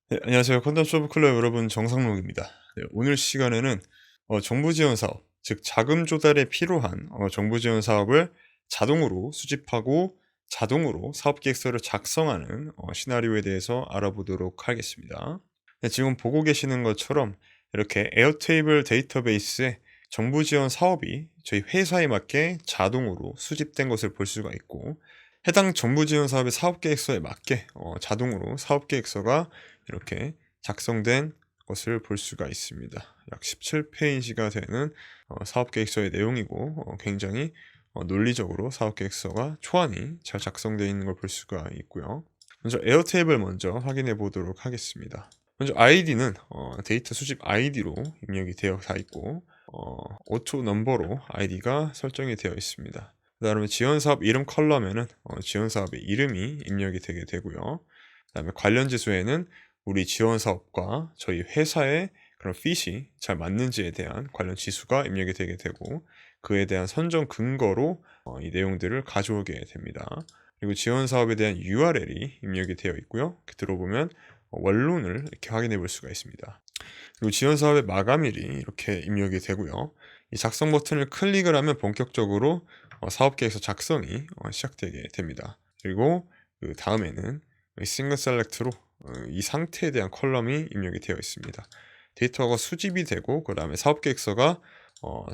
네, 안녕하세요. 컨텐츠 오브 클럽 여러분, 정상록입니다. 네, 오늘 시간에는 정부 지원 사업, 즉 자금 조달에 필요한 정부 지원 사업을 자동으로 수집하고 자동으로 사업 계획서를 작성하는 시나리오에 대해서 알아보도록 하겠습니다. 네, 지금 보고 계시는 것처럼 이렇게 에어테이블 데이터베이스에 정부 지원 사업이 저희 회사에 맞게 자동으로 수집된 것을 볼 수가 있고, 해당 정부 지원 사업의 사업 계획서에 맞게 자동으로 사업 계획서가 이렇게 작성된 것을 볼 수가 있습니다. 약 17페이지가 되는 사업계획서의 내용이고, 굉장히 논리적으로 사업계획서가 초안이 잘 작성되어 있는 걸 볼 수가 있고요. 먼저 에어테이블 먼저 확인해 보도록 하겠습니다. 먼저 아이디는 데이터 수집 아이디로 입력이 되어 있고, 오토 넘버로 아이디가 설정이 되어 있습니다. 그 다음에 지원사업 이름 컬럼에는 지원사업의 이름이 입력이 되게 되고요. 그 다음에 관련 지수에는 우리 지원 사업과 저희 회사의 그런 핏이 잘 맞는지에 대한 관련 지수가 입력이 되게 되고, 그에 대한 선정 근거로 이 내용들을 가져오게 됩니다. 그리고 지원 사업에 대한 URL이 입력이 되어 있고요. 이렇게 들어보면 원론을 이렇게 확인해 볼 수가 있습니다. 그리고 지원 사업의 마감일이 이렇게 입력이 되고요. 이 작성 버튼을 클릭을 하면 본격적으로 사업 계획서 작성이 시작되게 됩니다. 그리고 그 다음에는 싱글 셀렉트로 이 상태에 대한 컬럼이 입력이 되어 있습니다. 데이터가 수집이 되고, 그 다음에 사업 계획서가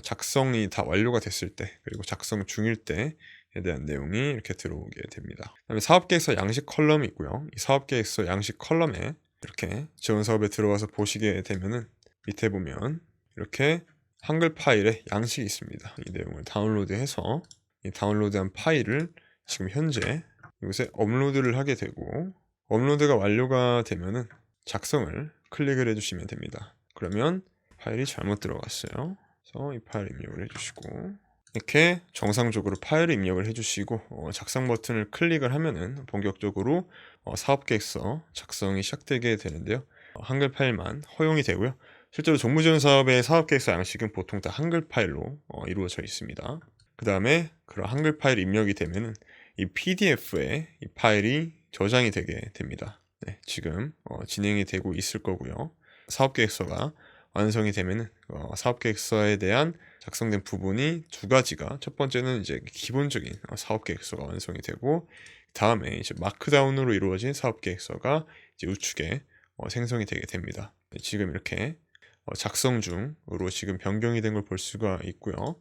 작성이 다 완료가 됐을 때, 그리고 작성 중일 때에 대한 내용이 이렇게 들어오게 됩니다. 그다음에 사업 계획서 양식 컬럼이 있고요. 이 사업 계획서 양식 컬럼에 이렇게 지원 사업에 들어가서 보시게 되면은 밑에 보면 이렇게 한글 파일에 양식이 있습니다. 이 내용을 다운로드해서 이 다운로드한 파일을 지금 현재 이곳에 업로드를 하게 되고, 업로드가 완료가 되면은 작성을 클릭을 해주시면 됩니다. 그러면 파일이 잘못 들어갔어요. 그래서 이 파일 입력을 해주시고, 이렇게 정상적으로 파일을 입력을 해주시고 작성 버튼을 클릭을 하면은 본격적으로 사업계획서 작성이 시작되게 되는데요. 한글 파일만 허용이 되고요. 실제로 정부지원 사업의 사업계획서 양식은 보통 다 한글 파일로 이루어져 있습니다. 그 다음에 그런 한글 파일이 입력이 되면은 이 PDF에 이 파일이 저장이 되게 됩니다. 네, 지금 진행이 되고 있을 거고요. 사업계획서가 완성이 되면은 사업계획서에 대한 작성된 부분이 두 가지가, 첫 번째는 이제 기본적인 사업계획서가 완성이 되고, 다음에 이제 마크다운으로 이루어진 사업계획서가 이제 우측에 생성이 되게 됩니다. 네, 지금 이렇게 작성 중으로 지금 변경이 된 걸 볼 수가 있고요.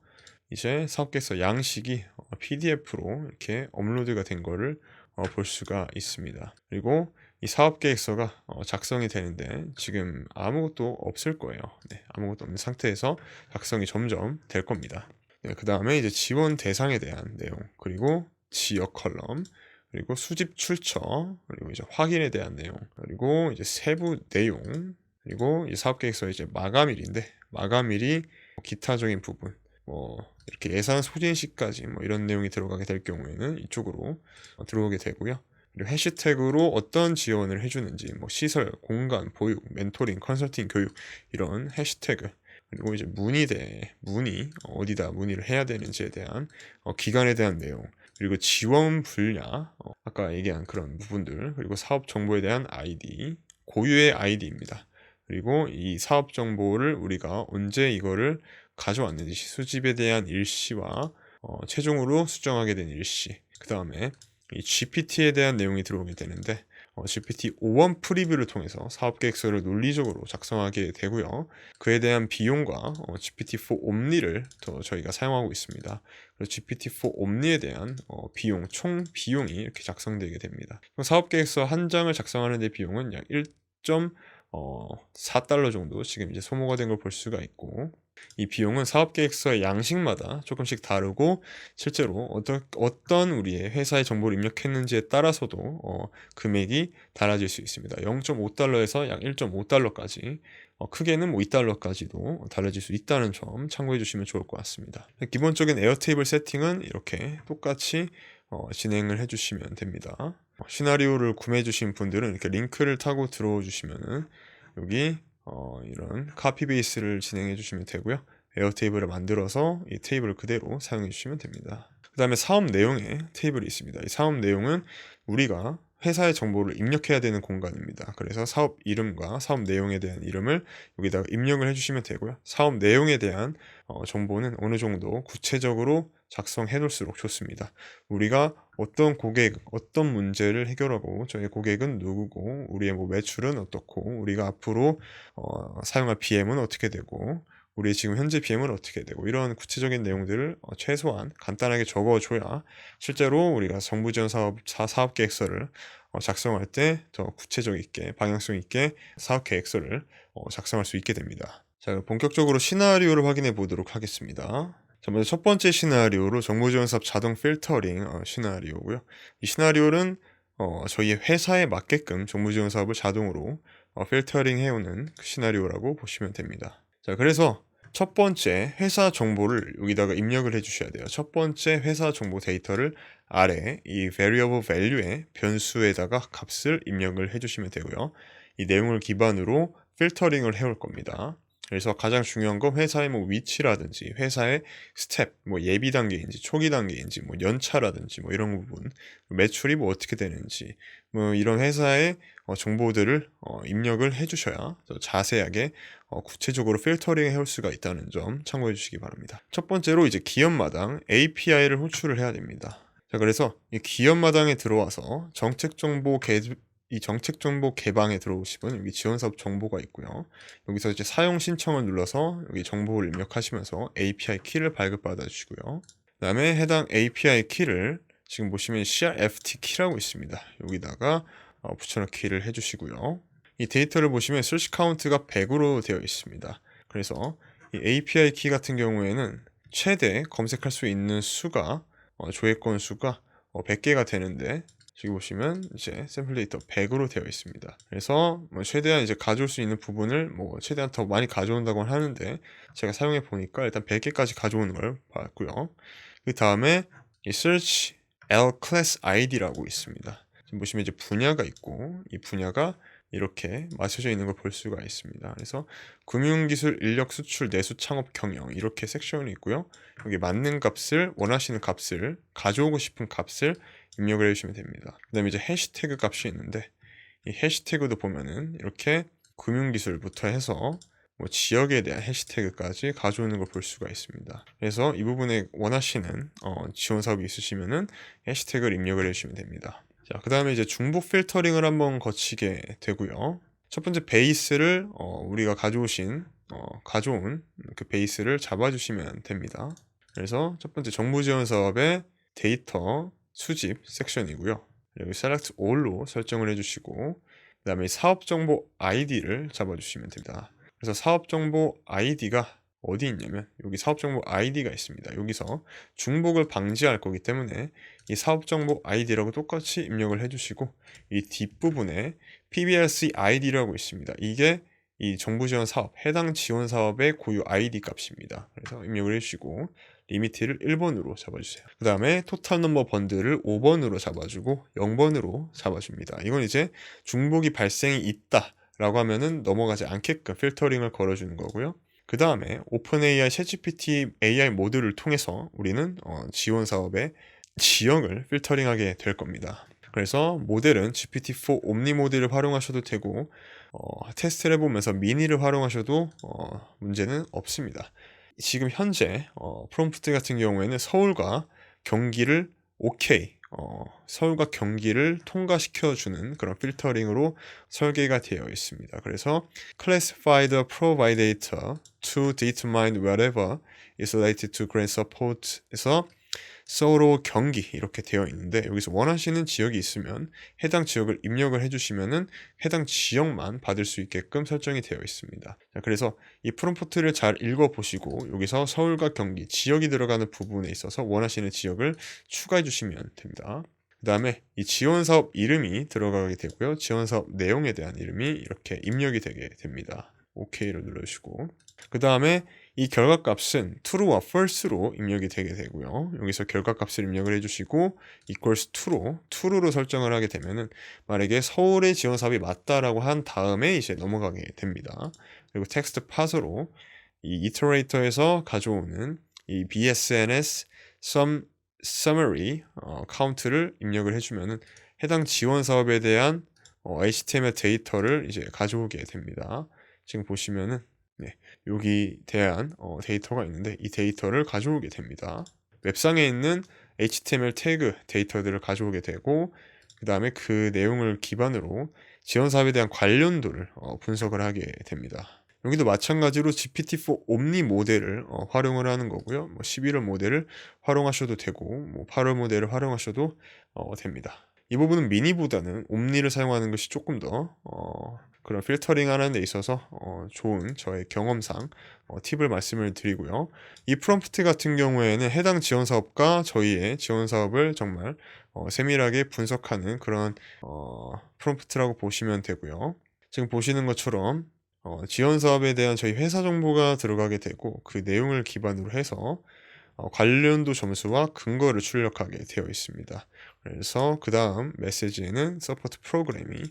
이제 사업계획서 양식이 PDF로 이렇게 업로드가 된 거를 볼 수가 있습니다. 그리고 이 사업계획서가 작성이 되는데 지금 아무것도 없을 거예요. 네, 아무것도 없는 상태에서 작성이 점점 될 겁니다. 네, 그 다음에 이제 지원 대상에 대한 내용, 그리고 지역 컬럼, 그리고 수집 출처, 그리고 이제 확인에 대한 내용, 그리고 이제 세부 내용, 그리고 이 사업계획서의 이제 마감일인데, 마감일이 기타적인 부분, 이렇게 예산 소진 시까지 이런 내용이 들어가게 될 경우에는 이쪽으로 들어오게 되고요. 그리고 해시태그로 어떤 지원을 해주는지, 시설, 공간, 보육, 멘토링, 컨설팅, 교육, 이런 해시태그, 그리고 이제 문의 어디다 문의를 해야 되는지에 대한 기간에 대한 내용, 그리고 지원 분야, 아까 얘기한 그런 부분들, 그리고 사업 정보에 대한 아이디, 고유의 아이디입니다. 그리고 이 사업 정보를 우리가 언제 이거를 가져왔는지, 수집에 대한 일시와 최종으로 수정하게 된 일시, 그 다음에 이 GPT에 대한 내용이 들어오게 되는데, GPT 5원 프리뷰를 통해서 사업계획서를 논리적으로 작성하게 되고요. 그에 대한 비용과 GPT-4 옴니를 더 저희가 사용하고 있습니다. 그래서 GPT-4 옴니에 대한 비용, 총 비용이 이렇게 작성되게 됩니다. 사업계획서 한 장을 작성하는 데 비용은 약 1.4달러 정도 지금 이제 소모가 된 걸 볼 수가 있고, 이 비용은 사업계획서의 양식마다 조금씩 다르고, 실제로 어떤 우리의 회사의 정보를 입력했는지에 따라서도 금액이 달라질 수 있습니다. 0.5달러에서 약 1.5달러까지, 크게는 2달러까지도 달라질 수 있다는 점 참고해 주시면 좋을 것 같습니다. 기본적인 에어테이블 세팅은 이렇게 똑같이 진행을 해 주시면 됩니다. 시나리오를 구매해 주신 분들은 이렇게 링크를 타고 들어오 주시면은 여기 이런 카피 베이스를 진행해 주시면 되고요. 에어테이블을 만들어서 이 테이블을 그대로 사용해 주시면 됩니다. 그 다음에 사업 내용에 테이블이 있습니다. 이 사업 내용은 우리가 회사의 정보를 입력해야 되는 공간입니다. 그래서 사업 이름과 사업 내용에 대한 이름을 여기다가 입력을 해주시면 되고요. 사업 내용에 대한 정보는 어느 정도 구체적으로 작성해 놓을수록 좋습니다. 우리가 어떤 고객, 어떤 문제를 해결하고 저희 고객은 누구고 우리의 뭐 매출은 어떻고 우리가 앞으로 사용할 BM은 어떻게 되고 우리 지금 현재 BM은 어떻게 되고 이런 구체적인 내용들을 최소한 간단하게 적어줘야 실제로 우리가 정부 지원 사업 계획서를 작성할 때 더 구체적 있게 방향성 있게 사업 계획서를 작성할 수 있게 됩니다. 자, 그럼 본격적으로 시나리오를 확인해 보도록 하겠습니다. 자, 먼저 첫 번째 시나리오로 정부 지원 사업 자동 필터링 시나리오고요. 이 시나리오는 저희 회사에 맞게끔 정부 지원 사업을 자동으로 필터링 해오는 그 시나리오라고 보시면 됩니다. 자, 그래서 첫 번째 회사 정보를 여기다가 입력을 해주셔야 돼요. 첫 번째 회사 정보 데이터를 아래 이 variable value의 변수에다가 값을 입력을 해주시면 되고요. 이 내용을 기반으로 필터링을 해올 겁니다. 그래서 가장 중요한 건 회사의 뭐 위치라든지 회사의 스텝, 뭐 예비 단계인지 초기 단계인지 뭐 연차라든지 뭐 이런 부분, 매출이 뭐 어떻게 되는지 뭐 이런 회사의 정보들을 입력을 해주셔야 더 자세하게 구체적으로 필터링 해올 수가 있다는 점 참고해 주시기 바랍니다. 첫 번째로 이제 기업마당 API를 호출을 해야 됩니다. 자, 그래서 이 기업마당에 들어와서 이 정책정보 개방에 들어오시면 여기 지원사업 정보가 있고요. 여기서 이제 사용 신청을 눌러서 여기 정보를 입력하시면서 API 키를 발급받아 주시고요. 그 다음에 해당 API 키를 지금 보시면 CRFT 키라고 있습니다. 여기다가 붙여넣기를 해주시고요. 이 데이터를 보시면 search 카운트가 100으로 되어 있습니다. 그래서 이 API 키 같은 경우에는 최대 검색할 수 있는 수가 조회권 수가 100개가 되는데 지금 보시면 이제 샘플 데이터 100으로 되어 있습니다. 그래서 뭐 최대한 이제 가져올 수 있는 부분을 뭐 최대한 더 많이 가져온다고 하는데 제가 사용해 보니까 일단 100개까지 가져오는 걸 봤고요. 그 다음에 이 search L class ID라고 있습니다. 지금 보시면 이제 분야가 있고 이 분야가 이렇게 맞춰져 있는 걸 볼 수가 있습니다. 그래서 금융기술, 인력 수출, 내수, 창업, 경영 이렇게 섹션이 있고요. 여기 맞는 값을 원하시는 값을 가져오고 싶은 값을 입력을 해주시면 됩니다. 그 다음에 이제 해시태그 값이 있는데 이 해시태그도 보면은 이렇게 금융기술부터 해서 뭐 지역에 대한 해시태그까지 가져오는 걸 볼 수가 있습니다. 그래서 이 부분에 원하시는 지원 사업이 있으시면은 해시태그를 입력을 해주시면 됩니다. 자, 그 다음에 이제 중복 필터링을 한번 거치게 되고요. 첫 번째 베이스를 우리가 가져온 그 베이스를 잡아주시면 됩니다. 그래서 첫 번째 정부 지원 사업의 데이터 수집 섹션이고요. 여기 select all로 설정을 해주시고 그 다음에 사업 정보 ID를 잡아주시면 됩니다. 그래서 사업 정보 ID가 어디 있냐면 여기 사업 정보 ID가 있습니다. 여기서 중복을 방지할 거기 때문에 이 사업 정보 ID라고 똑같이 입력을 해주시고 이 뒷부분에 PBRC ID라고 있습니다. 이게 이 정부 지원 사업, 해당 지원 사업의 고유 ID 값입니다. 그래서 입력을 해주시고 리미트를 1번으로 잡아주세요. 그 다음에 토탈 넘버 번들을 5번으로 잡아주고 0번으로 잡아줍니다. 이건 이제 중복이 발생이 있다 라고 하면은 넘어가지 않게끔 필터링을 걸어주는 거고요. 그 다음에 오픈AI, 챗GPT AI 모듈을 통해서 우리는 지원 사업의 지형을 필터링하게 될 겁니다. 그래서 모델은 GPT-4 옴니 모델을 활용하셔도 되고 테스트를 해보면서 미니를 활용하셔도 문제는 없습니다. 지금 현재 프롬프트 같은 경우에는 서울과 경기를 서울과 경기를 통과시켜주는 그런 필터링으로 설계가 되어 있습니다. 그래서 Classify the provide data to determine wherever is related to grant support에서 서울로 경기 이렇게 되어 있는데 여기서 원하시는 지역이 있으면 해당 지역을 입력을 해주시면은 해당 지역만 받을 수 있게끔 설정이 되어 있습니다. 자, 그래서 이 프롬프트를 잘 읽어보시고 여기서 서울과 경기 지역이 들어가는 부분에 있어서 원하시는 지역을 추가해 주시면 됩니다. 그 다음에 이 지원사업 이름이 들어가게 되고요. 지원사업 내용에 대한 이름이 이렇게 입력이 되게 됩니다. OK를 눌러주시고 그 다음에 이 결과값은 true와 false로 입력이 되게 되고요. 여기서 결과값을 입력을 해주시고 equals true로 설정을 하게 되면은 만약에 서울의 지원 사업이 맞다라고 한 다음에 이제 넘어가게 됩니다. 그리고 텍스트 파서로 이 이터레이터에서 가져오는 이 BSNS summary 카운트를 입력을 해주면은 해당 지원 사업에 대한 HTML 데이터를 이제 가져오게 됩니다. 지금 보시면은 여기 대한 데이터가 있는데 이 데이터를 가져오게 됩니다. 웹상에 있는 HTML 태그 데이터들을 가져오게 되고 그 다음에 그 내용을 기반으로 지원 사업에 대한 관련도를 분석을 하게 됩니다. 여기도 마찬가지로 GPT-4 옴니 모델을 활용을 하는 거고요. 11월 모델을 활용하셔도 되고 8월 모델을 활용하셔도 됩니다. 이 부분은 미니보다는 옴니를 사용하는 것이 조금 더 그런 필터링 하는 데 있어서 좋은 저의 경험상 팁을 말씀을 드리고요. 이 프롬프트 같은 경우에는 해당 지원 사업과 저희의 지원 사업을 정말 세밀하게 분석하는 그런 프롬프트라고 보시면 되고요. 지금 보시는 것처럼 지원 사업에 대한 저희 회사 정보가 들어가게 되고 그 내용을 기반으로 해서 관련도 점수와 근거를 출력하게 되어 있습니다. 그래서 그 다음 메시지에는 서포트 프로그램이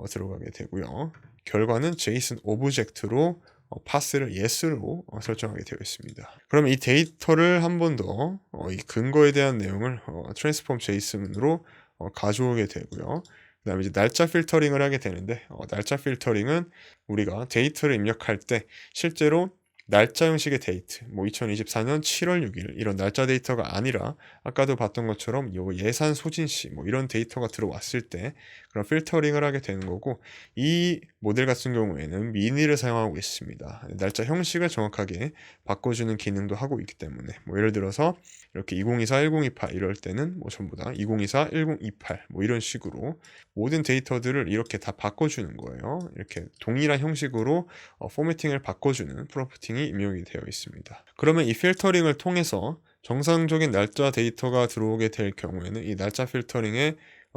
들어가게 되고요. 결과는 JSON 오브젝트로 파스를 yes로 설정하게 되어 있습니다. 그럼 이 데이터를 한 번 더 이 근거에 대한 내용을 트랜스폼 JSON으로 가져오게 되고요. 그 다음에 이제 날짜 필터링을 하게 되는데 날짜 필터링은 우리가 데이터를 입력할 때 실제로 날짜 형식의 데이트, 2024년 7월 6일 이런 날짜 데이터가 아니라 아까도 봤던 것처럼 예산 소진시 이런 데이터가 들어왔을 때 그런 필터링을 하게 되는 거고 이 모델 같은 경우에는 미니를 사용하고 있습니다. 날짜 형식을 정확하게 바꿔주는 기능도 하고 있기 때문에 예를 들어서 이렇게 2024, 1028 이럴 때는 전부 다 2024, 1028 이런 식으로 모든 데이터들을 이렇게 다 바꿔주는 거예요. 이렇게 동일한 형식으로 포매팅을 바꿔주는 프롬프팅이 입력이 되어 있습니다. 그러면 이 필터링을 통해서 정상적인 날짜 데이터가 들어오게 될 경우에는 이 날짜 필터링의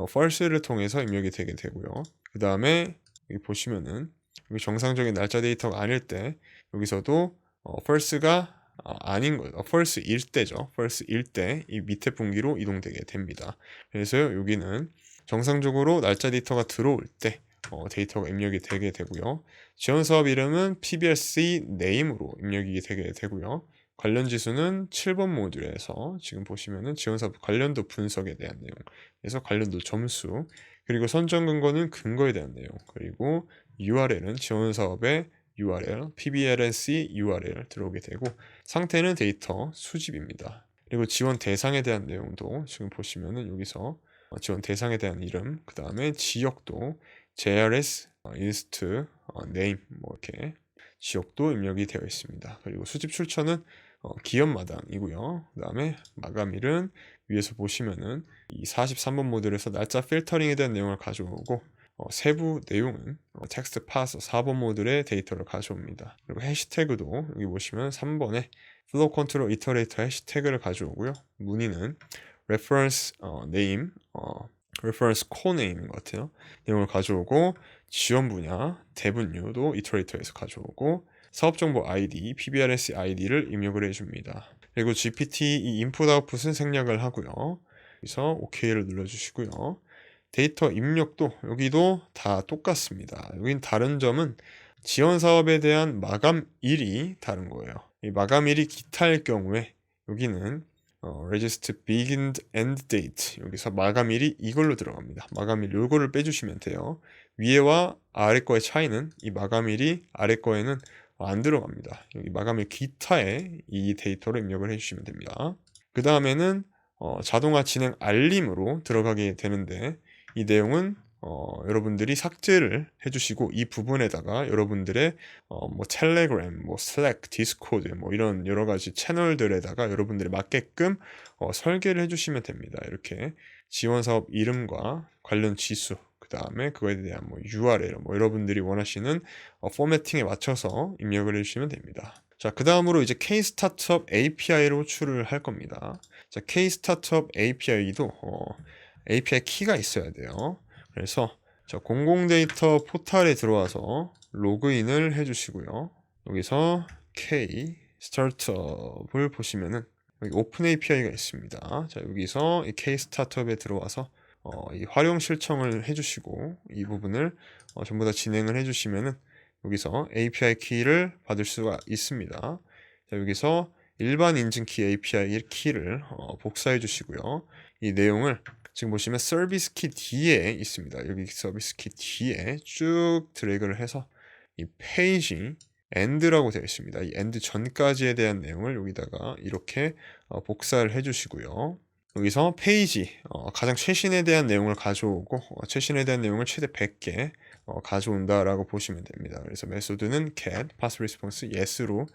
false를 통해서 입력이 되게 되고요. 그 다음에 여기 보시면은 여기 정상적인 날짜 데이터가 아닐 때 여기서도 false가 아닌 거예요. false일 때죠. false일 때 이 밑에 분기로 이동되게 됩니다. 그래서 여기는 정상적으로 날짜 데이터가 들어올 때 데이터가 입력이 되게 되고요. 지원 사업 이름은 PBRC name으로 입력이 되게 되고요. 관련 지수는 7번 모듈에서 지금 보시면은 지원 사업 관련도 분석에 대한 내용, 그래서 관련도 점수, 그리고 선정 근거는 근거에 대한 내용, 그리고 URL은 지원 사업의 URL, PBRC URL 들어오게 되고 상태는 데이터 수집입니다. 그리고 지원 대상에 대한 내용도 지금 보시면은 여기서 지원 대상에 대한 이름, 그 다음에 지역도 JRS, 인스트, name 이렇게 지역도 입력이 되어 있습니다. 그리고 수집 출처는 기업마당이고요. 그 다음에 마감일은 위에서 보시면은 이 43번 모듈에서 날짜 필터링에 대한 내용을 가져오고 세부 내용은 텍스트 파서 4번 모듈의 데이터를 가져옵니다. 그리고 해시태그도 여기 보시면 3번에 flow control iterator 해시태그를 가져오고요. 문의는 reference name, reference core name인 것 같아요. 내용을 가져오고 지원 분야, 대분류도 iterator에서 가져오고 사업정보 ID, PBRS ID를 입력을 해줍니다. 그리고 GPT 이 input output은 생략을 하고요. 그래서 OK를 눌러주시고요. 데이터 입력도 여기도 다 똑같습니다. 여긴 다른 점은 지원 사업에 대한 마감일이 다른 거예요. 이 마감일이 기타일 경우에 여기는 register begin end date 여기서 마감일이 이걸로 들어갑니다. 마감일 요거를 빼주시면 돼요. 위에와 아래 거의 차이는 이 마감일이 아래 거에는 안 들어갑니다. 여기 마감일 기타에 이 데이터를 입력을 해주시면 됩니다. 그 다음에는 자동화 진행 알림으로 들어가게 되는데 이 내용은 여러분들이 삭제를 해주시고 이 부분에다가 여러분들의 텔레그램, 슬랙, 디스코드 이런 여러 가지 채널들에다가 여러분들이 맞게끔 설계를 해주시면 됩니다. 이렇게 지원 사업 이름과 관련 지수, 그 다음에 그거에 대한 URL, 여러분들이 원하시는 포매팅에 맞춰서 입력을 해주시면 됩니다. 자, 그 다음으로 이제 K-스타트업 API로 호출을 할 겁니다. 자, K-스타트업 API도 API 키가 있어야 돼요. 그래서 공공 데이터 포탈에 들어와서 로그인을 해주시고요. 여기서 K 스타트업을 보시면은 여기 오픈 API가 있습니다. 자, 여기서 이 K 스타트업에 들어와서 이 활용 실청을 해주시고 이 부분을 전부 다 진행을 해주시면은 여기서 API 키를 받을 수가 있습니다. 자, 여기서 일반 인증키 API 키를 복사해 주시고요. 이 내용을 지금 보시면 서비스 키 뒤에 있습니다. 여기 서비스 키 뒤에 쭉 드래그를 해서 이 페이지 end라고 되어 있습니다. 이 end 전까지에 대한 내용을 여기다가 이렇게 복사를 해주시고요. 여기서 페이지 가장 최신에 대한 내용을 가져오고 최신에 대한 내용을 최대 100개 가져온다라고 보시면 됩니다. 그래서 메소드는 get pass response yes로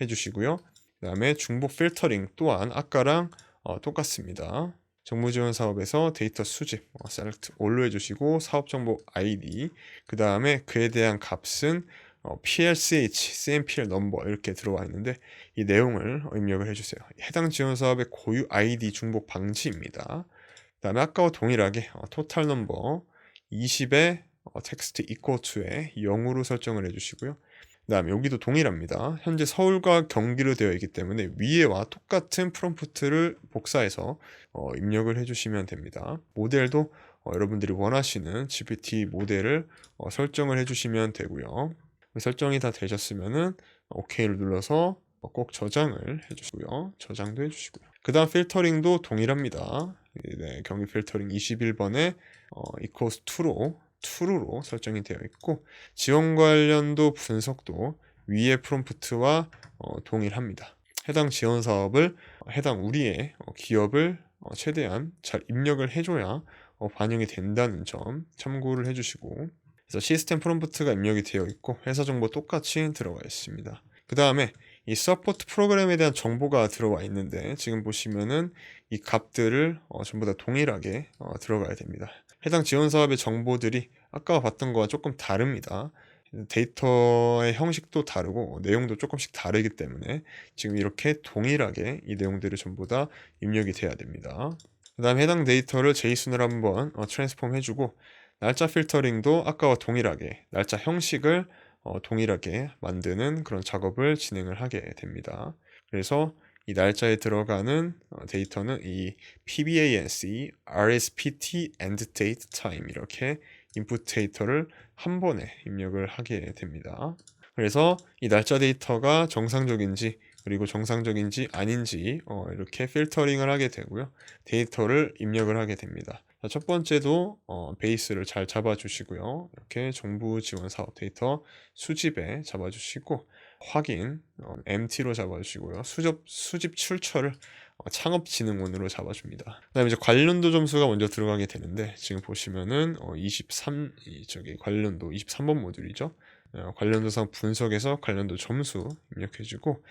해주시고요. 그 다음에 중복 필터링 또한 아까랑 똑같습니다. 정부지원 사업에서 데이터 수집 select all로 해주시고 사업정보 ID 그 다음에 그에 대한 값은 PLCH, CMPL 넘버 이렇게 들어와 있는데 이 내용을 입력을 해주세요. 해당 지원 사업의 고유 ID 중복 방지입니다. 그 다음에 아까와 동일하게 토탈 넘버 20에 텍스트 equal to에 0으로 설정을 해주시고요. 그 다음에 여기도 동일합니다. 현재 서울과 경기로 되어 있기 때문에 위에와 똑같은 프롬프트를 복사해서 입력을 해주시면 됩니다. 모델도 여러분들이 원하시는 GPT 모델을 설정을 해주시면 되고요. 설정이 다 되셨으면은 OK를 눌러서 꼭 저장을 해주시고요. 저장도 해주시고요. 그 다음 필터링도 동일합니다. 네, 경기 필터링 21번에 equals true로 설정이 되어 있고 지원 관련도 분석도 위의 프롬프트와 동일합니다. 해당 지원 사업을 해당 우리의 기업을 최대한 잘 입력을 해줘야 반영이 된다는 점 참고를 해주시고 그래서 시스템 프롬프트가 입력이 되어 있고 회사 정보 똑같이 들어가 있습니다. 그 다음에 이 서포트 프로그램에 대한 정보가 들어와 있는데 지금 보시면은 이 값들을 전부 다 동일하게 들어가야 됩니다. 해당 지원 사업의 정보들이 아까 봤던 거와 조금 다릅니다. 데이터의 형식도 다르고 내용도 조금씩 다르기 때문에 지금 이렇게 동일하게 이 내용들이 전부 다 입력이 돼야 됩니다. 그 다음 해당 데이터를 JSON으로 한번 트랜스폼 해주고 날짜 필터링도 아까와 동일하게 날짜 형식을 동일하게 만드는 그런 작업을 진행을 하게 됩니다. 그래서 이 날짜에 들어가는 데이터는 이 PBANC, RSPT, End Date Time 이렇게 인풋 데이터를 한 번에 입력을 하게 됩니다. 그래서 이 날짜 데이터가 정상적인지 그리고 정상적인지 아닌지 이렇게 필터링을 하게 되고요. 데이터를 입력을 하게 됩니다. 첫 번째도 베이스를 잘 잡아주시고요. 이렇게 정부 지원 사업 데이터 수집에 잡아주시고 확인 MT로 잡아주시고요. 수집 출처를 창업진흥원으로 잡아줍니다. 그다음에 이제 관련도 점수가 먼저 들어가게 되는데 지금 보시면은 관련도 23번 모듈이죠. 관련도상 분석에서 관련도 점수 입력해주고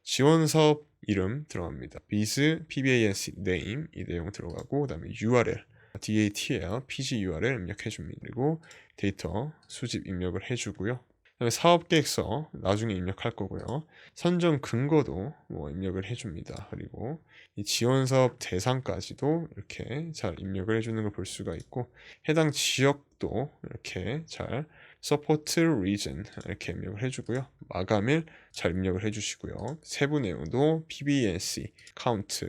지원 사업 이름 들어갑니다. biz pbanc name 이 내용 들어가고 그다음에 URL DATL, PG URL 입력해줍니다. 그리고 데이터 수집 입력을 해주고요. 그다음에 사업계획서 나중에 입력할 거고요. 선정 근거도 입력을 해줍니다. 그리고 이 지원사업 대상까지도 이렇게 잘 입력을 해주는 걸 볼 수가 있고 해당 지역도 이렇게 잘 Support Region 이렇게 입력을 해주고요. 마감일 잘 입력을 해주시고요. 세부 내용도 PBNC, Count,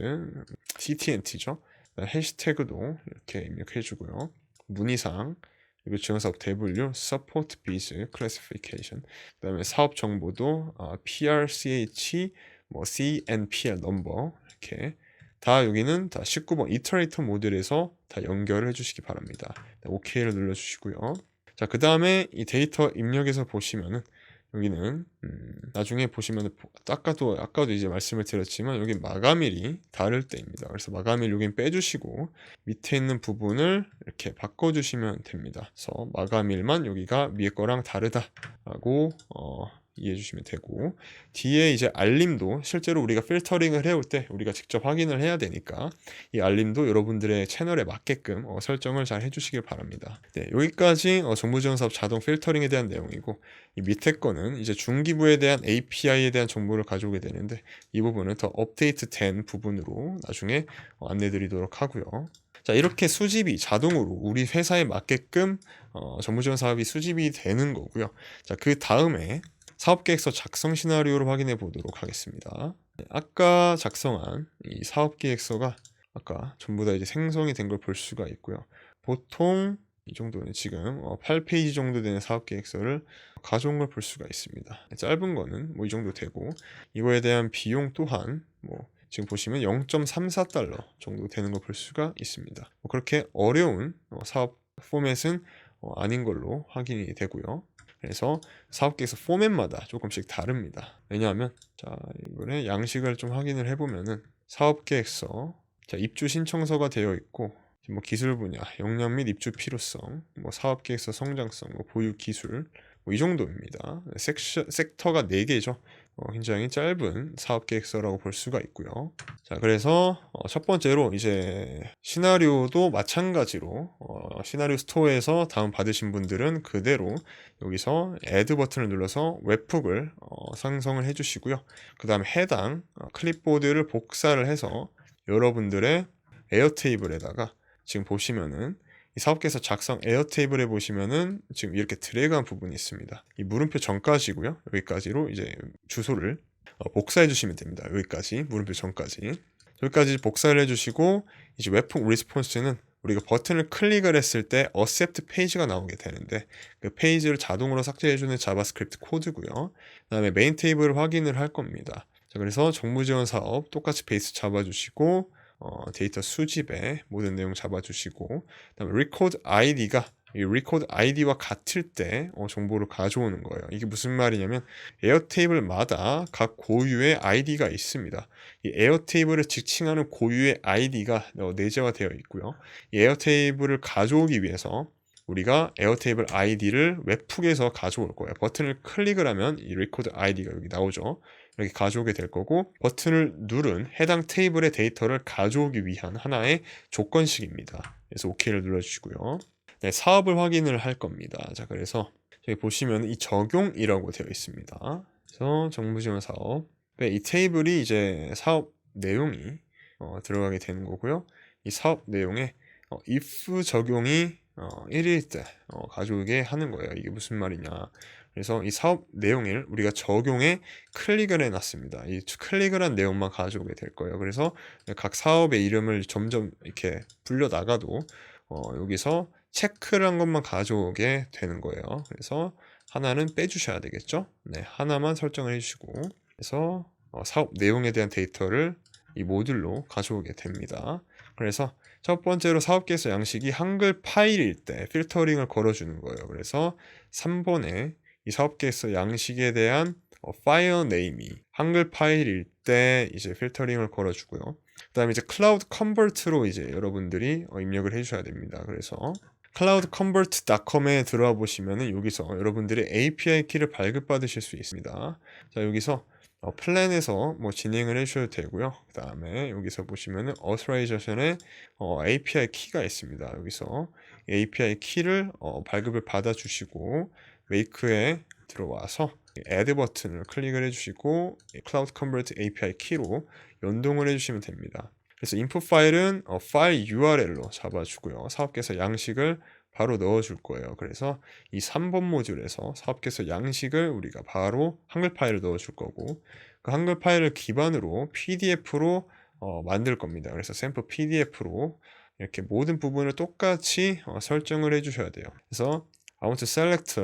CTNT죠. 해시태그도 이렇게 입력해주고요. 문의사항 그리고 지원사업 대분류, Support Biz, Classification 그 다음에 사업 정보도 PRCH, CNPL 넘버 이렇게 다 여기는 다 19번 이터레이터 모듈에서 다 연결을 해주시기 바랍니다. OK를 눌러주시고요. 자, 그 다음에 이 데이터 입력에서 보시면은 여기는 나중에 보시면 아까도 이제 말씀을 드렸지만 여기 마감일이 다를 때입니다. 그래서 마감일 여긴 빼주시고 밑에 있는 부분을 이렇게 바꿔주시면 됩니다. 그래서 마감일만 여기가 위에 거랑 다르다라고 이해해 주시면 되고 뒤에 이제 알림도 실제로 우리가 필터링을 해올 때 우리가 직접 확인을 해야 되니까 이 알림도 여러분들의 채널에 맞게끔 설정을 잘 해주시길 바랍니다. 네, 여기까지 정보지원사업 자동 필터링에 대한 내용이고 이 밑에 거는 이제 중기부에 대한 API에 대한 정보를 가져오게 되는데 이 부분은 더 업데이트된 부분으로 나중에 안내 드리도록 하고요. 자, 이렇게 수집이 자동으로 우리 회사에 맞게끔 정보지원 사업이 수집이 되는 거고요. 자, 그 다음에 사업계획서 작성 시나리오를 확인해 보도록 하겠습니다. 아까 작성한 이 사업계획서가 아까 전부 다 이제 생성이 된 걸 볼 수가 있고요. 보통 이 정도는 지금 8페이지 정도 되는 사업계획서를 가져온 걸 볼 수가 있습니다. 짧은 거는 이 정도 되고 이거에 대한 비용 또한 지금 보시면 0.34달러 정도 되는 거 볼 수가 있습니다. 그렇게 어려운 사업 포맷은 아닌 걸로 확인이 되고요. 그래서 사업계획서 포맷마다 조금씩 다릅니다. 왜냐하면 자, 이번에 양식을 좀 확인을 해보면은 사업계획서, 자, 입주 신청서가 되어 있고, 뭐 기술 분야, 역량 및 입주 필요성, 뭐 사업계획서 성장성, 뭐 보유 기술, 뭐 이 정도입니다. 섹터가 4개죠. 굉장히 짧은 사업계획서라고 볼 수가 있고요. 자, 그래서 첫 번째로 이제 시나리오도 마찬가지로 시나리오 스토어에서 다운 받으신 분들은 그대로 여기서 애드 버튼을 눌러서 웹북을 생성을 해주시고요. 그 다음에 해당 클립보드를 복사를 해서 여러분들의 에어테이블에다가 지금 보시면은 이 사업계획서 작성 에어테이블에 보시면은 지금 이렇게 드래그한 부분이 있습니다. 이 물음표 전까지고요. 여기까지로 이제 주소를 복사해 주시면 됩니다. 여기까지 물음표 전까지 여기까지 복사를 해주시고 이제 웹북 리스폰스는 우리가 버튼을 클릭을 했을 때 accept 페이지가 나오게 되는데 그 페이지를 자동으로 삭제해주는 자바스크립트 코드고요. 그 다음에 메인 테이블을 확인을 할 겁니다. 자, 그래서 정부지원 사업 똑같이 베이스 잡아주시고 데이터 수집에 모든 내용 잡아주시고, 그다음에 record id가 이 record id와 같을 때 정보를 가져오는 거예요. 이게 무슨 말이냐면 에어테이블마다 각 고유의 id가 있습니다. 이 에어테이블을 지칭하는 고유의 id가 내재화되어 있고요. 이 에어테이블을 가져오기 위해서 우리가 에어테이블 id를 웹북에서 가져올 거예요. 버튼을 클릭을 하면 이 record id가 여기 나오죠. 이렇게 가져오게 될 거고, 버튼을 누른 해당 테이블의 데이터를 가져오기 위한 하나의 조건식입니다. 그래서 OK를 눌러주시고요. 네, 사업을 확인을 할 겁니다. 자, 그래서 여기 보시면 이 적용이라고 되어 있습니다. 그래서 정부지원 사업에 이 테이블이 이제 사업 내용이 들어가게 되는 거고요. 이 사업 내용에 if 적용이 1일 때 가져오게 하는 거예요. 이게 무슨 말이냐. 그래서 이 사업 내용을 우리가 적용에 클릭을 해놨습니다. 이 클릭을 한 내용만 가져오게 될 거예요. 그래서 각 사업의 이름을 점점 이렇게 불려나가도 여기서 체크를 한 것만 가져오게 되는 거예요. 그래서 하나는 빼주셔야 되겠죠. 네, 하나만 설정을 해주시고, 그래서 사업 내용에 대한 데이터를 이 모듈로 가져오게 됩니다. 그래서 첫 번째로 사업계획서 양식이 한글 파일일 때 필터링을 걸어주는 거예요. 그래서 3번에 이 사업계획서 양식에 대한 파일 네임이 한글 파일일 때 이제 필터링을 걸어주고요. 그 다음에 이제 클라우드 컨버트로 이제 여러분들이 입력을 해주셔야 됩니다. 그래서 cloudconvert.com에 들어와 보시면은 여기서 여러분들의 API 키를 발급받으실 수 있습니다. 자, 여기서 플랜에서 뭐 진행을 해주셔도 되고요. 그 다음에 여기서 보시면은 authorization에 API 키가 있습니다. 여기서 API 키를 발급을 받아주시고 make에 들어와서 add 버튼을 클릭을 해주시고 cloud convert API 키로 연동을 해주시면 됩니다. 그래서 input 파일은 파일 URL로 잡아주고요. 사업계획서 양식을 바로 넣어줄 거예요. 그래서 이 3번 모듈에서 사업계획서 양식을 우리가 바로 한글 파일을 넣어줄 거고, 그 한글 파일을 기반으로 PDF로 만들 겁니다. 그래서 샘플 PDF로 이렇게 모든 부분을 똑같이 설정을 해주셔야 돼요. 그래서 I want to select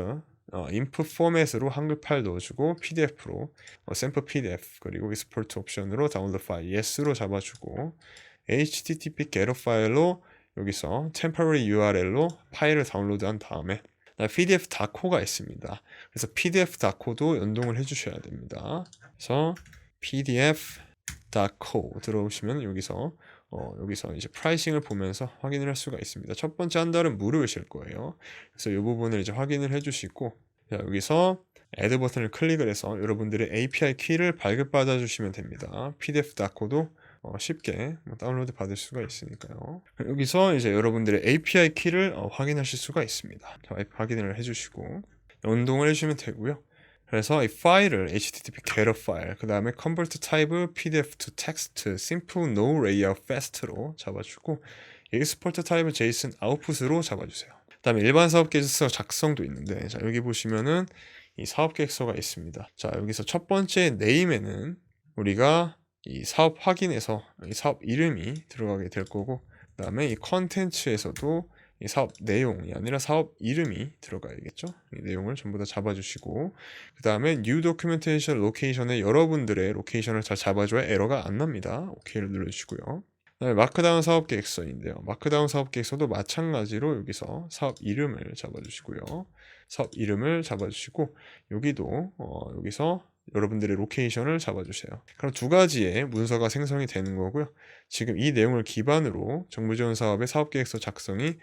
input 포맷으로 한글 파일 넣어주고 PDF로 샘플 PDF 그리고 export 옵션으로 다운로드 파일 yes로 잡아주고 HTTP getter 파일로 여기서 temporary URL로 파일을 다운로드한 다음에 PDF 다코가 있습니다. 그래서 PDF 다코도 연동을 해주셔야 됩니다. 그래서 PDF 다코 들어오시면 여기서 이제 프라이싱을 보면서 확인을 할 수가 있습니다. 첫 번째 한 달은 무료이실 거예요. 그래서 이 부분을 이제 확인을 해주시고, 자, 여기서 add 버튼을 클릭을 해서 여러분들의 API 키를 발급받아 주시면 됩니다. PDF 다코도 쉽게 다운로드 받을 수가 있으니까요. 여기서 이제 여러분들의 API 키를 확인하실 수가 있습니다. 자, 확인을 해주시고 연동을 해주시면 되고요. 그래서 이 파일을 HTTP getter 파일, 그 다음에 convert type PDF to text, simple, no layout, fast로 잡아주고 export type JSON output으로 잡아주세요. 그 다음에 일반 사업계획서 작성도 있는데, 자, 여기 보시면은 이 사업계획서가 있습니다. 자, 여기서 첫 번째 네임에는 우리가 이 사업 확인에서 이 사업 이름이 들어가게 될 거고, 그 다음에 이 컨텐츠에서도 이 사업 내용이 아니라 사업 이름이 들어가야겠죠. 이 내용을 전부 다 잡아주시고 그 다음에 New Documentation Location에 여러분들의 로케이션을 잘 잡아줘야 에러가 안 납니다. OK를 눌러주시고요. 그다음에 마크다운 사업계획서인데요. 마크다운 사업계획서도 마찬가지로 여기서 사업 이름을 잡아주시고요. 사업 이름을 잡아주시고 여기도 여기서 여러분들의 로케이션을 잡아주세요. 그럼 두 가지의 문서가 생성이 되는 거고요. 지금 이 내용을 기반으로 정부지원 사업의 사업계획서 작성이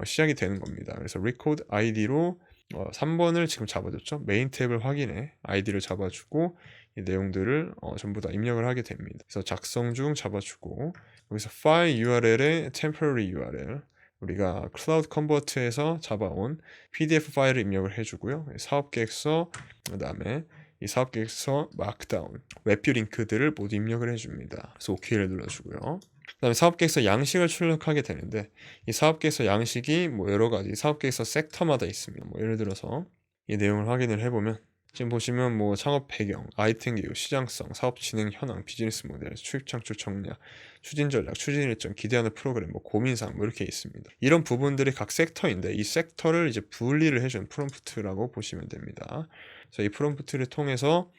시작이 되는 겁니다. 그래서 record id로 3번을 지금 잡아줬죠. 메인 탭을 확인해 아이디를 잡아주고 이 내용들을 전부 다 입력을 하게 됩니다. 그래서 작성 중 잡아주고 여기서 file URL에 temporary URL 우리가 클라우드 컨버트에서 잡아온 PDF 파일을 입력을 해주고요. 사업계획서 그 다음에 이 사업계획서 마크다운 웹뷰 링크들을 모두 입력을 해줍니다. 그래서 OK를 눌러주고요. 그 다음에 사업계획서 양식을 출력하게 되는데 이 사업계획서 양식이 뭐 여러가지 사업계획서 섹터마다 있습니다. 뭐 예를 들어서 이 내용을 확인을 해보면 지금 보시면 뭐 창업 배경, 아이템 기호, 시장성, 사업 진행 현황, 비즈니스 모델, 수익 창출 전략, 추진 전략, 추진 일정, 기대하는 프로그램, 뭐 고민사항 뭐 이렇게 있습니다. 이런 부분들이 각 섹터인데 이 섹터를 이제 분리를 해준 프롬프트라고 보시면 됩니다. 그래서 이 프롬프트를 통해서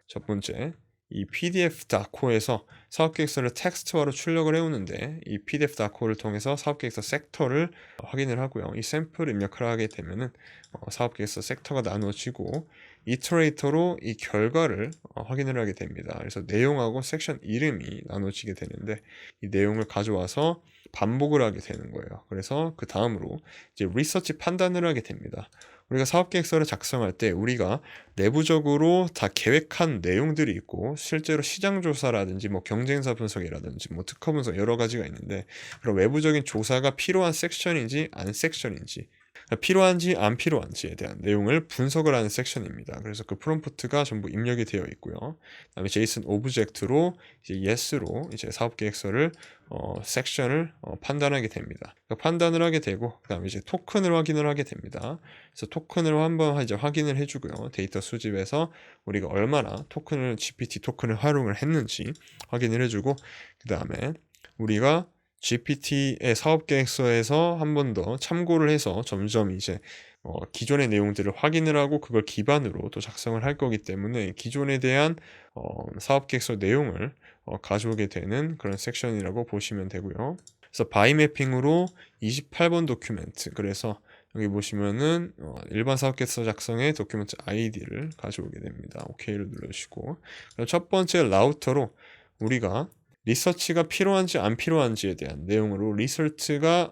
첫 번째 이 PDF 다코에서 사업계획서를 텍스트화로 출력을 해오는데 이 PDF 다코를 통해서 사업계획서 섹터를 확인을 하고요. 이 샘플을 입력을 하게 되면은 사업계획서 섹터가 나누어지고 이터레이터로 이 결과를 확인을 하게 됩니다. 그래서 내용하고 섹션 이름이 나눠지게 되는데 이 내용을 가져와서 반복을 하게 되는 거예요. 그래서 그 다음으로 이제 리서치 판단을 하게 됩니다. 우리가 사업계획서를 작성할 때 우리가 내부적으로 다 계획한 내용들이 있고 실제로 시장조사라든지 뭐 경쟁사 분석이라든지 뭐 특허 분석 여러 가지가 있는데 그런 외부적인 조사가 필요한 섹션인지 안 섹션인지 필요한지 안 필요한지에 대한 내용을 분석을 하는 섹션입니다. 그래서 그 프롬프트가 전부 입력이 되어 있고요. 그다음에 제이슨 오브젝트로 이제 yes로 이제 사업계획서를 섹션을 판단하게 됩니다. 그러니까 판단을 하게 되고 그다음에 이제 토큰을 확인을 하게 됩니다. 그래서 토큰을 한번 이제 확인을 해주고요. 데이터 수집에서 우리가 얼마나 토큰을 GPT 토큰을 활용을 했는지 확인을 해주고 그다음에 우리가 GPT의 사업계획서에서 한 번 더 참고를 해서 점점 이제 기존의 내용들을 확인을 하고 그걸 기반으로 또 작성을 할 거기 때문에 기존에 대한 사업계획서 내용을 가져오게 되는 그런 섹션이라고 보시면 되고요. 그래서 바이 매핑으로 28번 도큐멘트 그래서 여기 보시면은 일반 사업계획서 작성의 도큐멘트 아이디를 가져오게 됩니다. OK를 눌러주시고 첫 번째 라우터로 우리가 리서치가 필요한지 안 필요한지에 대한 내용으로 리서치가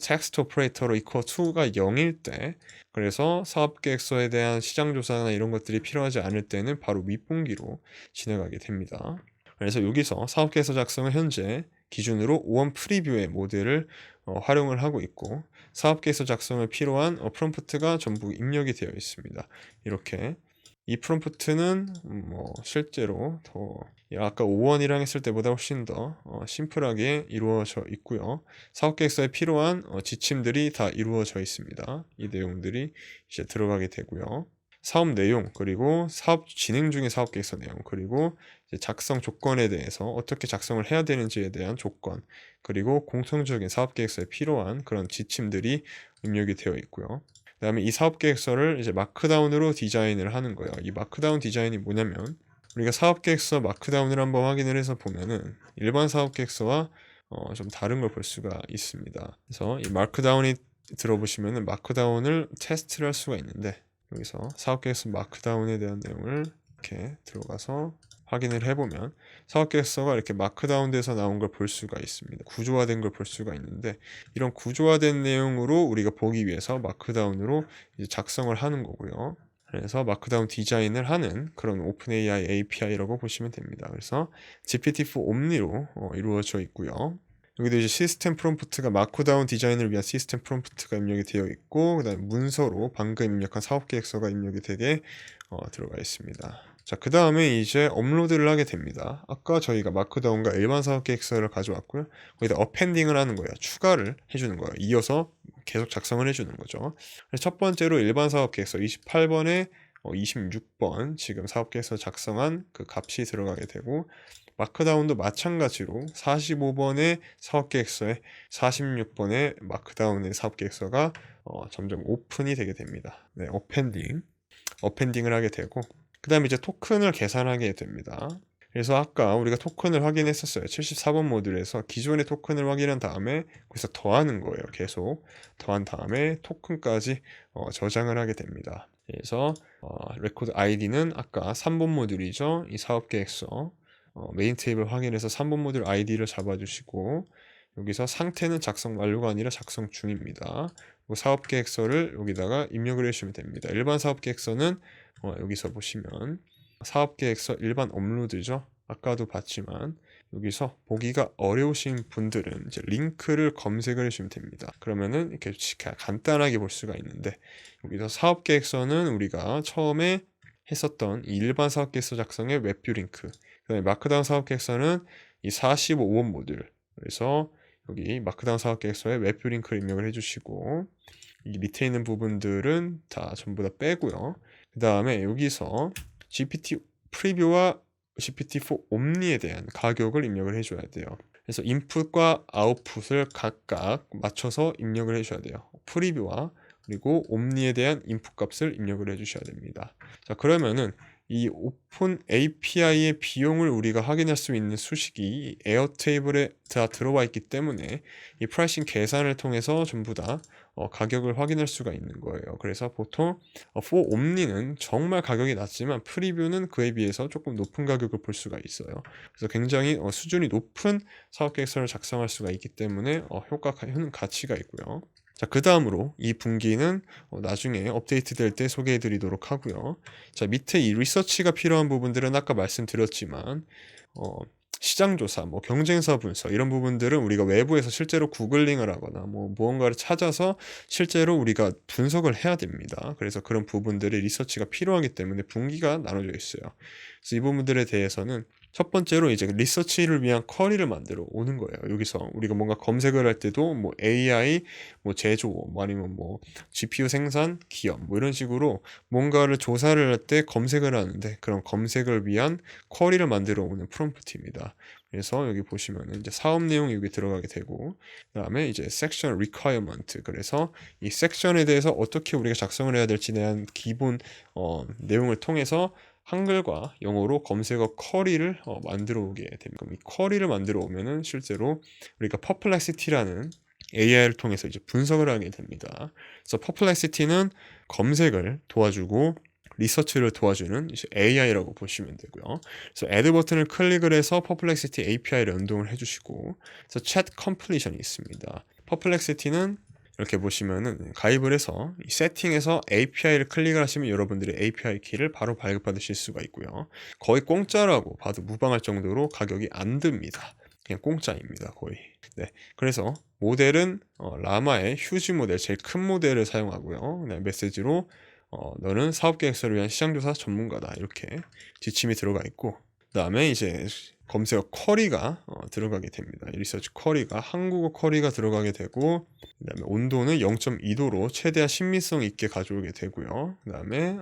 텍스트 오퍼레이터로 equal to가 0일 때 그래서 사업계획서에 대한 시장조사나 이런 것들이 필요하지 않을 때는 바로 윗분기로 진행하게 됩니다. 그래서 여기서 사업계획서 작성은 현재 기준으로 5원 프리뷰의 모델을 활용을 하고 있고 사업계획서 작성을 필요한 프롬프트가 전부 입력이 되어 있습니다. 이렇게 이 프롬프트는 뭐 실제로 더 아까 5원이랑 했을 때보다 훨씬 더 심플하게 이루어져 있고요. 사업계획서에 필요한 지침들이 다 이루어져 있습니다. 이 내용들이 이제 들어가게 되고요. 사업 내용 그리고 사업 진행 중의 사업계획서 내용 그리고 이제 작성 조건에 대해서 어떻게 작성을 해야 되는지에 대한 조건 그리고 공통적인 사업계획서에 필요한 그런 지침들이 입력이 되어 있고요. 그 다음에 이 사업계획서를 이제 마크다운으로 디자인을 하는 거예요. 이 마크다운 디자인이 뭐냐면 우리가 사업계획서 마크다운을 한번 확인을 해서 보면은 일반 사업계획서와 좀 다른 걸 볼 수가 있습니다. 그래서 이 마크다운이 들어보시면은 마크다운을 테스트를 할 수가 있는데 여기서 사업계획서 마크다운에 대한 내용을 이렇게 들어가서 확인을 해보면 사업계획서가 이렇게 마크다운돼서 나온 걸 볼 수가 있습니다. 구조화된 걸 볼 수가 있는데 이런 구조화된 내용으로 우리가 보기 위해서 마크다운으로 이제 작성을 하는 거고요. 그래서 마크다운 디자인을 하는 그런 오픈AI API라고 보시면 됩니다. 그래서 GPT-4 옴니로 이루어져 있고요. 여기도 이제 시스템 프롬프트가 마크다운 디자인을 위한 시스템 프롬프트가 입력이 되어 있고 그다음에 문서로 방금 입력한 사업계획서가 입력이 되게 들어가 있습니다. 자, 그 다음에 이제 업로드를 하게 됩니다. 아까 저희가 마크다운과 일반 사업계획서를 가져왔고요. 거기다 어펜딩을 하는 거예요. 추가를 해주는 거예요. 이어서 계속 작성을 해주는 거죠. 그래서 첫 번째로 일반 사업계획서 28번에 26번 지금 사업계획서 작성한 그 값이 들어가게 되고 마크다운도 마찬가지로 45번의 사업계획서에 46번의 마크다운의 사업계획서가 점점 오픈이 되게 됩니다. 네, 어펜딩을 하게 되고, 그 다음에 이제 토큰을 계산하게 됩니다. 그래서 아까 우리가 토큰을 확인했었어요. 74번 모듈에서 기존의 토큰을 확인한 다음에 거기서 더하는 거예요. 계속 더한 다음에 토큰까지 저장을 하게 됩니다. 그래서 레코드 아이디는 아까 3번 모듈이죠. 이 사업계획서 메인 테이블 확인해서 3번 모듈 아이디를 잡아주시고, 여기서 상태는 작성 완료가 아니라 작성 중입니다. 사업계획서를 여기다가 입력을 해주시면 됩니다. 일반 사업계획서는 여기서 보시면 사업계획서 일반 업로드죠. 아까도 봤지만 여기서 보기가 어려우신 분들은 이제 링크를 검색을 해주시면 됩니다. 그러면은 이렇게 간단하게 볼 수가 있는데, 여기서 사업계획서는 우리가 처음에 했었던 이 일반 사업계획서 작성의 웹뷰 링크, 그다음에 마크다운 사업계획서는 이 45번 모듈, 그래서 여기 마크다운 사업계획서에 웹뷰 링크를 입력을 해주시고, 이 밑에 있는 부분들은 다 전부 다 빼고요. 그 다음에 여기서 GPT 프리뷰와 GPT-4 옴니에 대한 가격을 입력을 해줘야 돼요. 그래서 인풋과 아웃풋을 각각 맞춰서 입력을 해줘야 돼요. 프리뷰와 그리고 옴니에 대한 인풋 값을 입력을 해주셔야 됩니다. 자, 그러면은 이 오픈 API의 비용을 우리가 확인할 수 있는 수식이 에어테이블에 다 들어와 있기 때문에 이 프라이싱 계산을 통해서 전부 다 가격을 확인할 수가 있는 거예요. 그래서 보통 for 옴니는 정말 가격이 낮지만 프리뷰는 그에 비해서 조금 높은 가격을 볼 수가 있어요. 그래서 굉장히 수준이 높은 사업계획서를 작성할 수가 있기 때문에 효는 가치가 있고요. 자, 그 다음으로 이 분기는 나중에 업데이트 될 때 소개해 드리도록 하고요. 자, 밑에 이 리서치가 필요한 부분들은 아까 말씀드렸지만 시장조사, 경쟁사 분석 이런 부분들은 우리가 외부에서 실제로 구글링을 하거나 무언가를 찾아서 실제로 우리가 분석을 해야 됩니다. 그래서 그런 부분들의 리서치가 필요하기 때문에 분기가 나눠져 있어요. 그래서 이 부분들에 대해서는 첫 번째로 이제 리서치를 위한 쿼리를 만들어 오는 거예요. 여기서 우리가 뭔가 검색을 할 때도 AI, 제조, 아니면 GPU 생산, 기업, 이런 식으로 뭔가를 조사를 할 때 검색을 하는데, 그런 검색을 위한 쿼리를 만들어 오는 프롬프트입니다. 그래서 여기 보시면은 이제 사업 내용이 여기 들어가게 되고, 그다음에 이제 섹션 requirement, 그래서 이 섹션에 대해서 어떻게 우리가 작성을 해야 될지에 대한 기본 내용을 통해서 한글과 영어로 검색어 쿼리를 만들어 오게 됩니다. 이 쿼리를 만들어 오면은 실제로 우리가 퍼플렉시티라는 AI를 통해서 이제 분석을 하게 됩니다. 그래서 퍼플렉시티는 검색을 도와주고 리서치를 도와주는 AI라고 보시면 되고요. 그래서 add 버튼을 클릭을 해서 퍼플렉시티 API를 연동을 해주시고, 그래서 chat completion이 있습니다. 퍼플렉시티는 이렇게 보시면은 가입을 해서 이 세팅에서 API를 클릭을 하시면 여러분들의 API 키를 바로 발급받으실 수가 있고요. 거의 공짜라고 봐도 무방할 정도로 가격이 안 듭니다. 그냥 공짜입니다, 거의. 네, 그래서 모델은 라마의 휴지 모델, 제일 큰 모델을 사용하고요. 그다음에 메시지로 너는 사업계획서를 위한 시장조사 전문가다, 이렇게 지침이 들어가 있고, 그 다음에 이제 검색어 쿼리가 들어가게 됩니다. 리서치 쿼리가 한국어 쿼리가 들어가게 되고, 그 다음에 온도는 0.2도로 최대한 신빙성 있게 가져오게 되고요. 그 다음에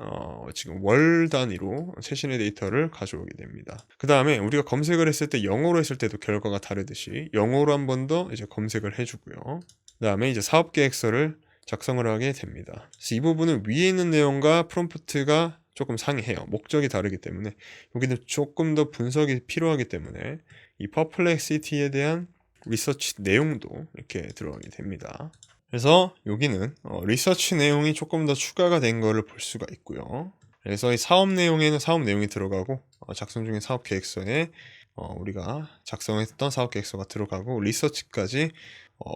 지금 월 단위로 최신의 데이터를 가져오게 됩니다. 그 다음에 우리가 검색을 했을 때 영어로 했을 때도 결과가 다르듯이 영어로 한 번 더 이제 검색을 해주고요. 그 다음에 이제 사업계획서를 작성을 하게 됩니다. 그래서 이 부분은 위에 있는 내용과 프롬프트가 조금 상이해요. 목적이 다르기 때문에 여기는 조금 더 분석이 필요하기 때문에 이 퍼플렉시티에 대한 리서치 내용도 이렇게 들어가게 됩니다. 그래서 여기는 리서치 내용이 조금 더 추가가 된 거를 볼 수가 있고요. 그래서 이 사업 내용에는 사업 내용이 들어가고 작성 중인 사업 계획서에 우리가 작성했던 사업 계획서가 들어가고 리서치까지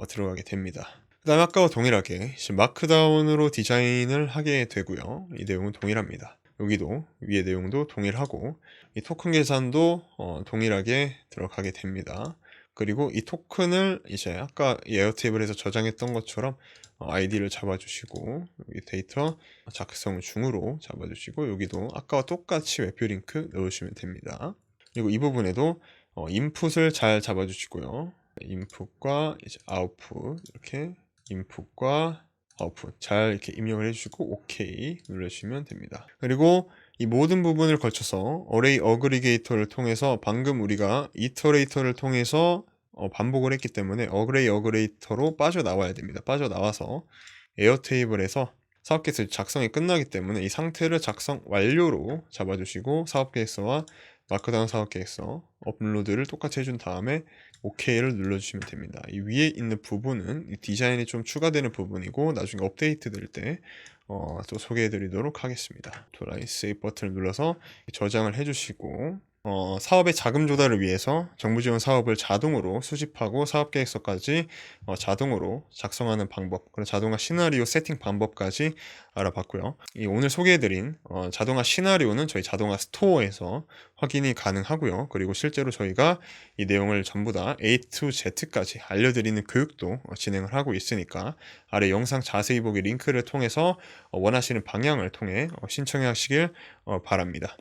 들어가게 됩니다. 그 다음에 아까와 동일하게 마크다운으로 디자인을 하게 되고요. 이 내용은 동일합니다. 여기도 위의 내용도 동일하고 이 토큰 계산도 동일하게 들어가게 됩니다. 그리고 이 토큰을 이제 아까 에어테이블에서 저장했던 것처럼 아이디를 잡아주시고, 여기 데이터 작성 중으로 잡아주시고, 여기도 아까와 똑같이 웹뷰 링크 넣으시면 됩니다. 그리고 이 부분에도 인풋을 잘 잡아주시고요. 인풋과 이제 아웃풋, 이렇게 인풋과 아웃풋 잘 이렇게 입력을 해주시고 OK 눌러주시면 됩니다. 그리고 이 모든 부분을 거쳐서 어레이 어그리게이터를 통해서 방금 우리가 이터레이터를 통해서 반복을 했기 때문에 어레이 어그리게이터로 빠져나와야 됩니다. 빠져나와서 에어테이블에서 사업 계획서 작성이 끝나기 때문에 이 상태를 작성 완료로 잡아주시고 사업 계획서와 마크다운 사업 계획서 업로드를 똑같이 해준 다음에 OK를 눌러주시면 됩니다. 이 위에 있는 부분은 이 디자인이 좀 추가되는 부분이고 나중에 업데이트 될 때 또 소개해 드리도록 하겠습니다. 도라이 세이브 버튼을 눌러서 저장을 해주시고 사업의 자금 조달을 위해서 정부 지원 사업을 자동으로 수집하고 사업 계획서까지 자동으로 작성하는 방법, 그리고 자동화 시나리오 세팅 방법까지 알아봤고요. 이 오늘 소개해드린 자동화 시나리오는 저희 자동화 스토어에서 확인이 가능하고요. 그리고 실제로 저희가 이 내용을 전부 다 A to Z까지 알려드리는 교육도 진행을 하고 있으니까 아래 영상 자세히 보기 링크를 통해서 원하시는 방향을 통해 신청하시길 바랍니다.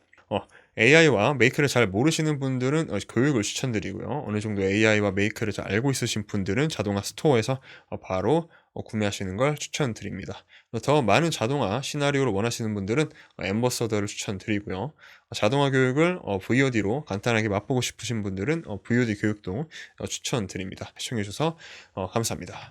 AI와 메이크를 잘 모르시는 분들은 교육을 추천드리고요. 어느 정도 AI와 메이크를 잘 알고 있으신 분들은 자동화 스토어에서 바로 구매하시는 걸 추천드립니다. 더 많은 자동화 시나리오를 원하시는 분들은 엠버서더를 추천드리고요. 자동화 교육을 VOD로 간단하게 맛보고 싶으신 분들은 VOD 교육도 추천드립니다. 시청해주셔서 감사합니다.